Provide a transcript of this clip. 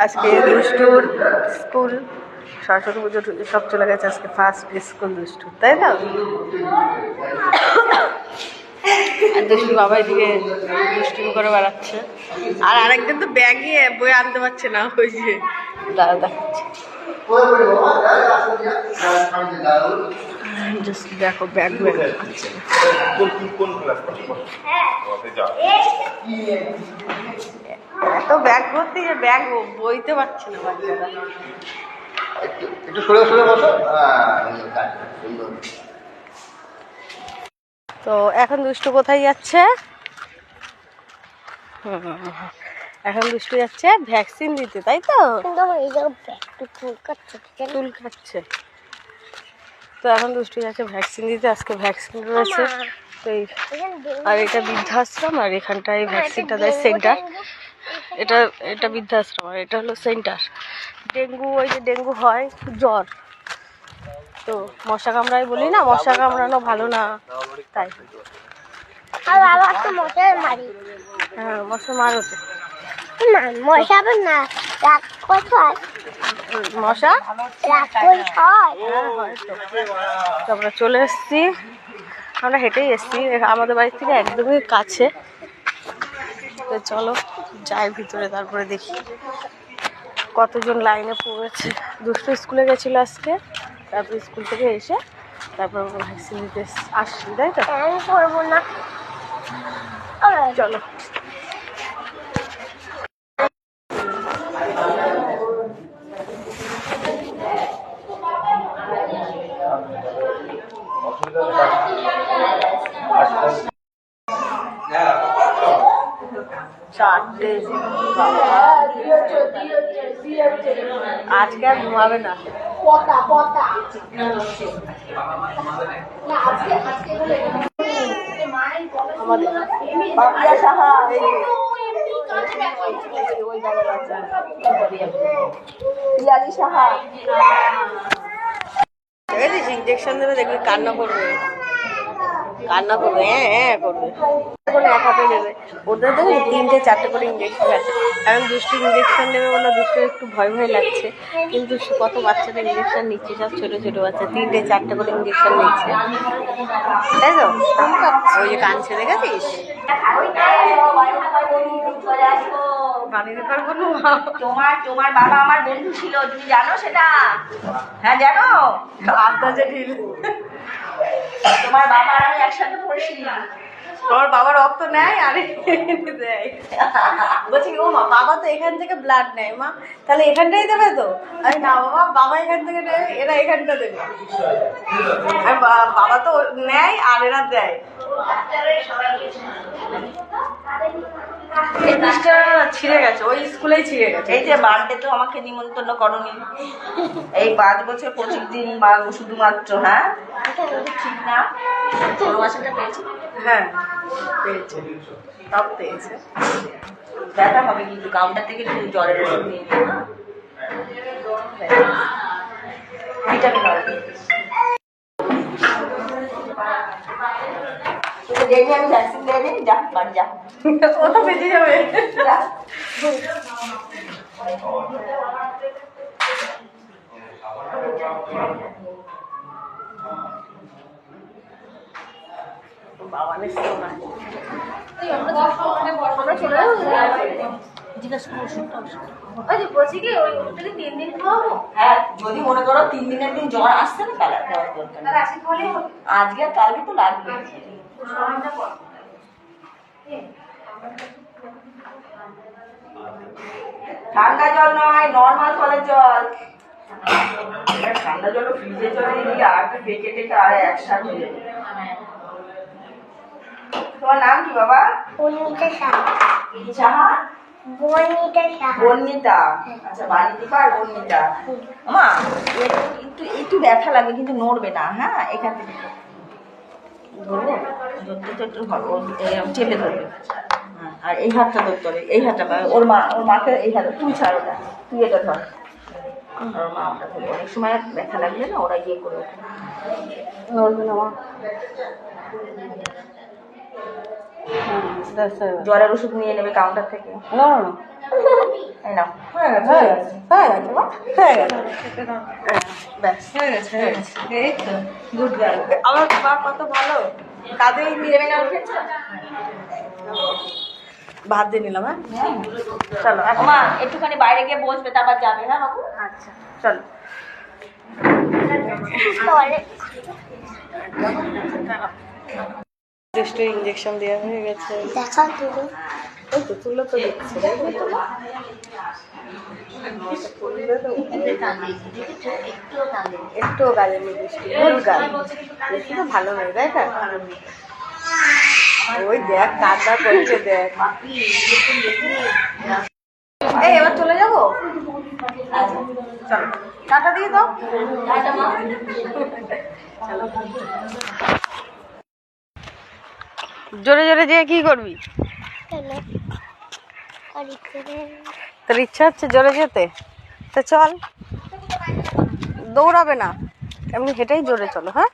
আজকে দুষ্টুর স্কুল সরস্বতী পুজো সব চলে গেছে, আজকে ফার্স্ট স্কুল দুষ্টু, তাই না? আর দুষ্টু বাবা এদিকে দুষ্টুমি করে বেড়াচ্ছে, আর আরেকজন তো ব্যাগে বই আনতে পারছে না, ওই যে দাদা দেখাচ্ছে। জাস্ট দেখো ব্যাগ ব্যাগ আছে, এত ব্যাগ ভর্তি যে ব্যাগ বইতে পারছে না বাচ্চারা। একটু সরে সরে বসো। তো এখন দুষ্টু কোথায় যাচ্ছে? এখন দুষ্টু যাচ্ছে ভ্যাকসিন দিতে, তাই তো? চুল কাটছে। তো এখন দুষ্টু যাচ্ছে ভ্যাকসিন দিতে, আজকে ভ্যাকসিন রয়েছে। তো আর এটা বৃদ্ধাশ্রম, আর এখানটায় ভ্যাকসিনটা দেয় সেন্টার। এটা এটা বৃদ্ধাশ্রম, আর এটা হলো সেন্টার। ডেঙ্গু, ওই যে ডেঙ্গু হয়, জ্বর, তো মশা কামড়ায় বলি না, মশা কামড়ানো ভালো না, তাই। হ্যাঁ মশা মারো তো মশা। আমরা চলে এসছি, আমরা হেঁটেই এসছি, আমাদের বাড়ির থেকে একদমই কাছে। তো চলো যাই ভিতরে, তারপরে দেখি কতজন লাইনে পড়েছে। দুষ্টু স্কুলে গেছিলো আজকে, তারপর স্কুল থেকে এসে তারপর ভ্যাকসিন দিতে আসছি, তাই তো? করবো না, চলো। আজকে আর ঘুমাবে না। ইঞ্জেকশন দেবে, দেখবি কান্না করবে, কান্না করবে, হ্যাঁ হ্যাঁ করবে, এখন এক হাতে দেবে। ওদের দেখো 3-4 করে ইঞ্জেকশন আছে। এখন দুষ্টু ইঞ্জেকশন নেবে বলে দুষ্টু একটু ভয় ভয় লাগছে, কিন্তু কত বাচ্চাদের ইঞ্জেকশন নিচ্ছে, সব ছোটো ছোটো বাচ্চা 3-4 করে ইঞ্জেকশন নিচ্ছে, তাই তো? ওই যে কাঁদছে, দেখেছিস? তোমার বাবা আমার বন্ধু ছিল, তুমি জানো সেটা? হ্যাঁ জানো, আন্দাজে ঢিল। তোমার বাবা আর আমি একসাথে পড়েছি। তোমার বাবা রক্ত নেয় আর দেয়, বলছি ও মা বাবা তো এখান থেকে ব্লাড নেয়, মা তাহলে এখানটাই দেবে তো? আরে না বাবা, বাবা এখান থেকে নেয়, এরা এখানটা দেবে। আর বাবা তো নেয় আর এরা দেয়। এই পিসটা ছিঁড়ে গেছে, ওই স্কুলেই ছিঁড়ে গেছে। এই যে বার্থডে তো আমাকে নিমন্ত্রণ করনি, এই 5 বছর 25 দিন বা শুধুমাত্র। হ্যাঁ ঠিক না, 16 মাসেটা পেয়েছি। হ্যাঁ পেয়েছে, সব পেয়েছে। ব্যথা হবে কিন্তু কাউন্টার থেকে একটু জ্বরের ওষুধ নিয়ে নিও না, ভিটামিন হবে। আমি ভ্যাকসিন দিয়ে নিই, যা বাড়ি যা, ও তো বেঁচে যাবে। বাবা নিশ্চয় না, হ্যাঁ যদি মনে করো 3 দিনের দিন জ্বর আসছে না, তাহলে দেওয়ার দরকার। আজকে আর কালকে তো লাগবে। ঠান্ডা জল নয়, নর্মাল কলের জল। ঠান্ডা জল ফ্রিজে জলে দিয়ে আর বেঁকে টেকে আর একসাথে হয়ে যাবে। তোমার নাম কি বাবা? সাহা। বর্ণিতা। আচ্ছা বাণিদীপা আর বর্ণিতা। মা একটু একটু ব্যথা লাগবে, কিন্তু নড়বে না। হ্যাঁ এখান থেকে ধরবো, ধরতে তো একটু ভালো, চেপে ধরবে। হ্যাঁ আর এই হাতটা ধরতে হবে, এই হাতটা ওর মাকে এই হাতটা, তুই ছাড় ওটা, তুই এটা ধর। ওর মা ওটা ধরবে, অনেক সময় ব্যথা লাগবে না, ওরা ইয়ে করে ওঠে, নড়বে না মা। জ্বরের ওষুধ নিয়ে নেবে কাউন্টার থেকে। না না এই নাও। হয়ে গেছে হয়ে গেছে মা হয়ে গেছে ব্যাস হয়ে গেছে এই তো গুড গার্ল। আমার বাবা কত ভালো কাঁধেই নিয়ে ভাত দিয়ে নিলাম। হ্যাঁ চলো এখন মা একটুখানি বাইরে গিয়ে বসবে, তারপর যাবে। হ্যাঁ বাবু। আচ্ছা চলো টেস্টে ইঞ্জেকশন দেওয়া হয়ে গেছে। দেখা তুমি ওই তো তুলো তো দেখছে একটুও গালেনি বৃষ্টি গুড গাল। বৃষ্টি তো ভালো মেয়ে তাই না? ওই দেখ কান্না করছে দেখ। এই এবার চলে যাবো চলো টাটা দিয়ে দাও। জোরে জোরে যেয়ে কি করবি? চলো অনেক করে তোর ইচ্ছা হচ্ছে জোরে যেতে তো চল, দৌড়াবে না এমনি হেঁটেই জোরে চলো। হ্যাঁ